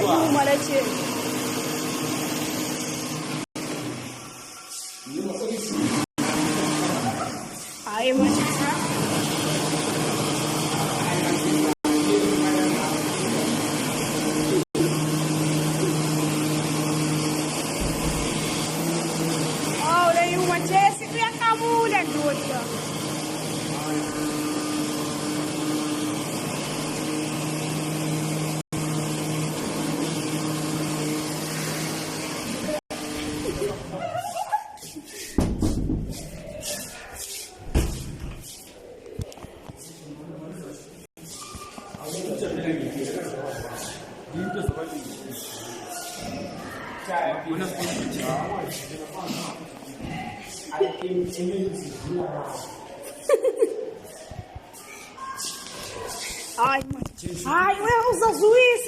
uma, né, tia? Aí, mano. Olha aí, uma tia, se cria com a mulher, doida. Ai, mãe. Ai, não é os azuis,